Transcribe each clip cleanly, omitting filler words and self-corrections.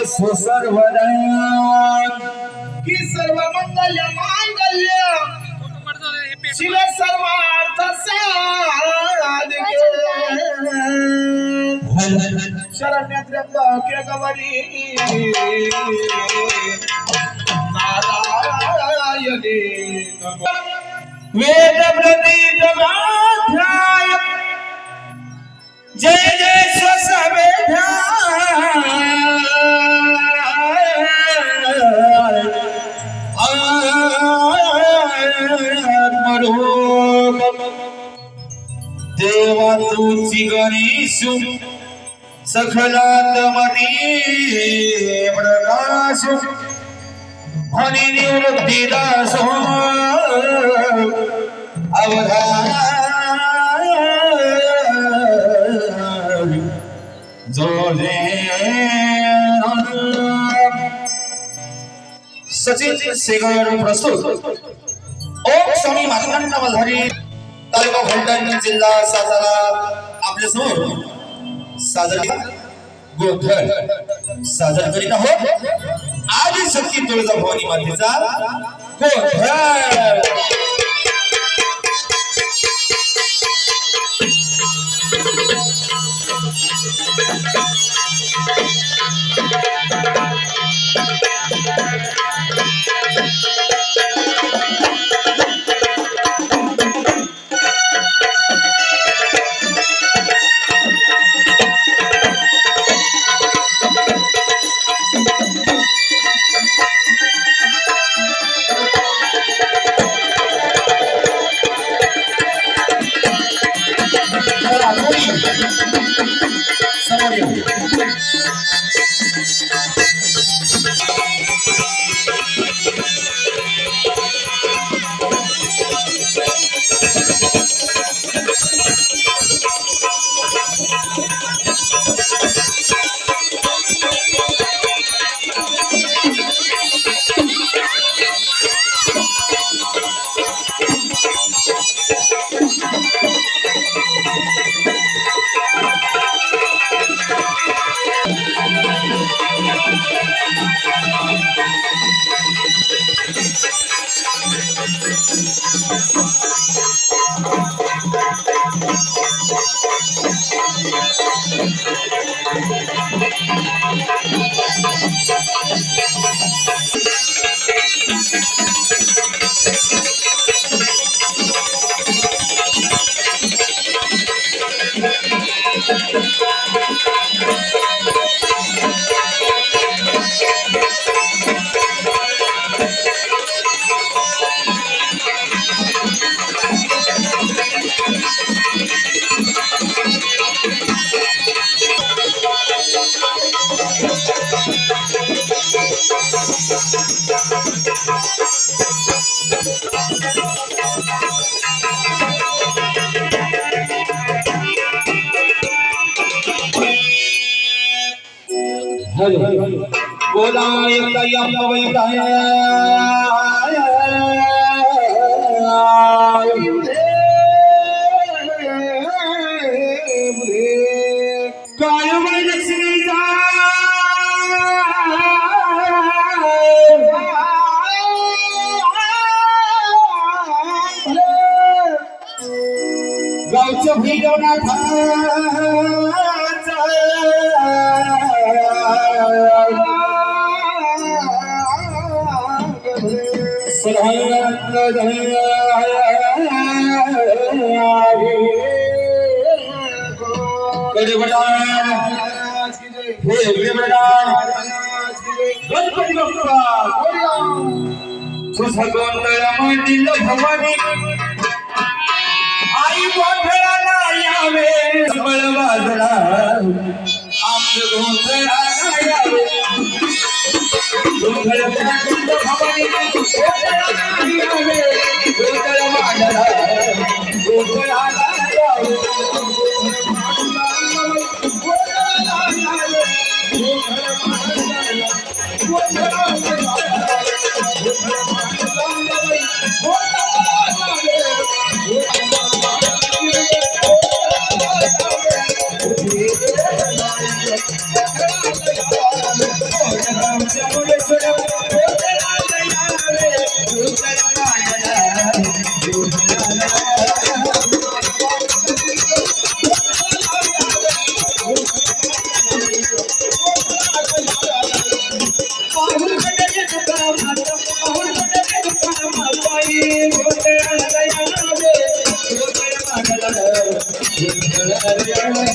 सुसर्वदा की सर्व मंगल्य मांगल्य शिवे सर्वार्थ साधिके शरण्य त्र्यंबके गौरी नारायणी वेद प्रतीत गाध्याय जय जय देवा तुझी गणेशु सखलात्मती प्रकाश हनी निवृत्ती दासो अवधान जोजे सचिन शेगर प्रस्तुत ओम स्वामी मानकांना मल्हारी तालुका फलटण जिल्हा सातारा आपल्या समोर सादर गोंधळ सादर करीत आहोत आदि शक्ती तुळजाभवानी मातेचा गोंधळ गोलाय तयम वैताय काय लक्ष्मी गावचं भैरवनाथ गणपती बाप्पा तुझा गोंधळ मांडील भवानी आई गोंधळाला यावे बळ वाजला आमचं गोंधळाला यावे गोंधळ मांडील भवानी गोंधळाला यावे गोंधळ मांडला गोंधळाला यावे चामुंडेश्वर गोंधळाला यावे गोंधळ मांडला गोंधळाला पाहुल कडे तुका माता पाहुल कडे तुका माताई गोंधळाला यावे गोंधळ मांडला गोंधळाला यावे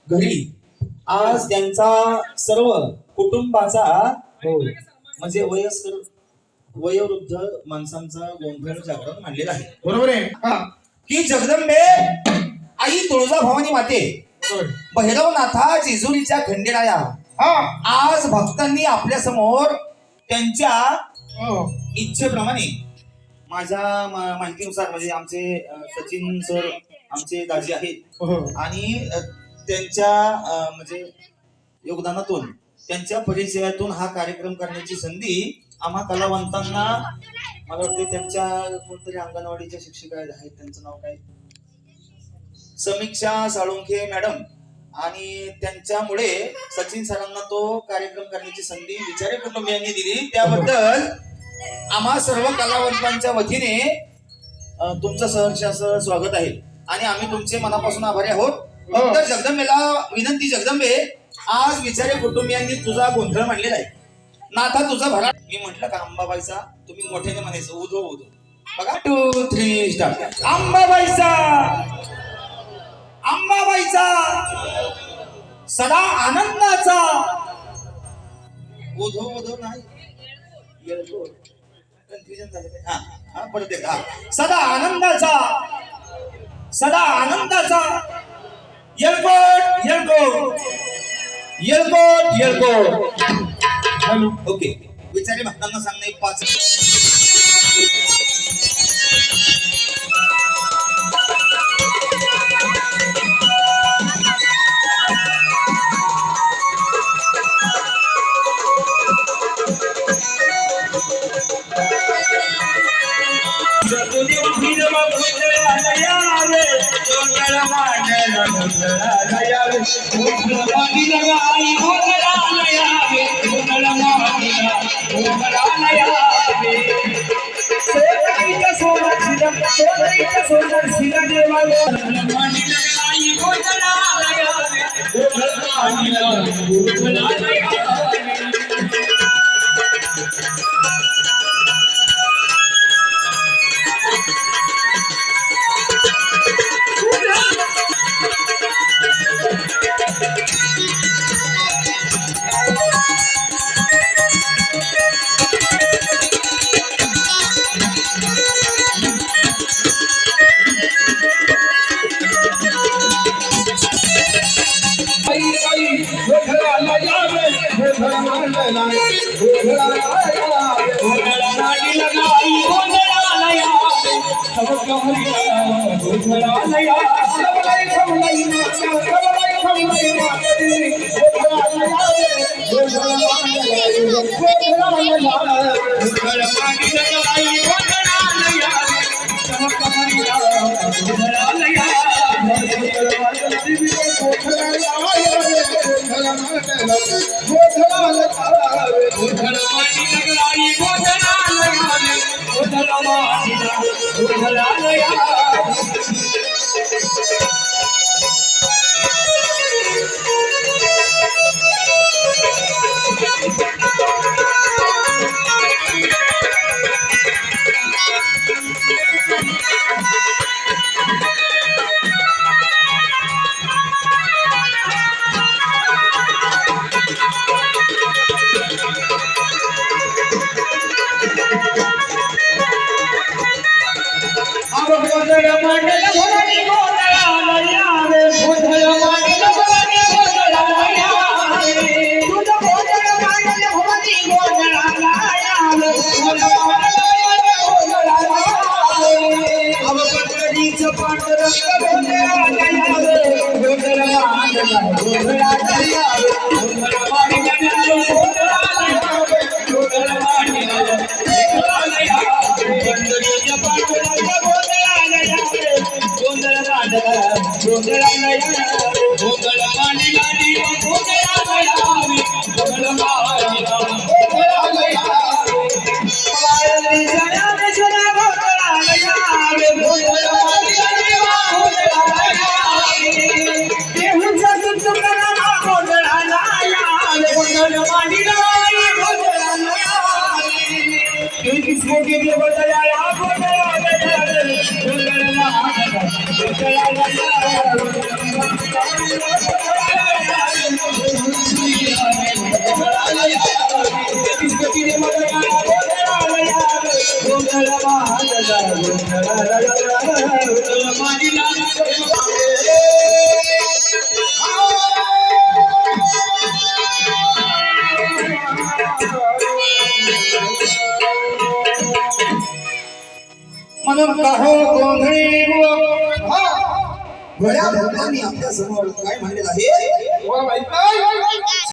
घरी आज त्यांचा सर्व कुटुंबाचा म्हणजे वयस्कर वयोवृद्ध माणसांचा गोंधळ जागरण मांडलेला आहे. बरोबर आहे. हा की जगदंबे आई तुळजाभवानी माते भैरवनाथा जेजुरीच्या खंडेराया हा आज भक्तांनी आपल्या समोर त्यांच्या हो. इच्छेप्रमाणे माझ्या माहितीनुसार म्हणजे आमचे सचिन सर आमचे दाजी आहेत हो. आणि त्यांच्या म्हणजे योगदानातून त्यांच्या परिचयातून हा कार्यक्रम करण्याची संधी आम्हा कलावंतांना मला वाटते त्यांच्या कोणतरी अंगणवाडीच्या शिक्षिका आहेत त्यांचं नाव काय समीक्षा साळुंखे मॅडम आणि त्यांच्यामुळे सचिन सरांना तो कार्यक्रम करण्याची संधी विचारे कुटुंबियांनी दिली त्याबद्दल आम्हा सर्व कलावंतांच्या वतीने तुमचं सहर्ष असं स्वागत आहे आणि आम्ही तुमचे मनापासून आभारी आहोत. तर जगदंबेला विनंती जगदंबे आज विचारे कुटुंबियांनी तुझा गोंधळ मांडलेला आहे नाथा तुझा भरा मी म्हटलं का अंबाबाईचा तुम्ही मोठ्याने म्हणायचं उदो उदो बघा 2 3 स्टार्ट अंबाबाईचा अंबाबाईचा सदा आनंदाचा उधो उधो नाही कन्फ्युजन झालं हा हा परत एकदा सदा आनंदाचा सदा आनंदाचा येळकोट येळकोट येळकोट येळकोट हॅलो ओके विचारे भक्तांना सांगणे 5 गोंधळ तिने मदला गोंधळाला गोंधळ माजला गोंधळ माजला म्हणून काहो गोंधळी घड्या भक्तांनी आपल्या समोर काय म्हणलेलं आहे वा बाई काय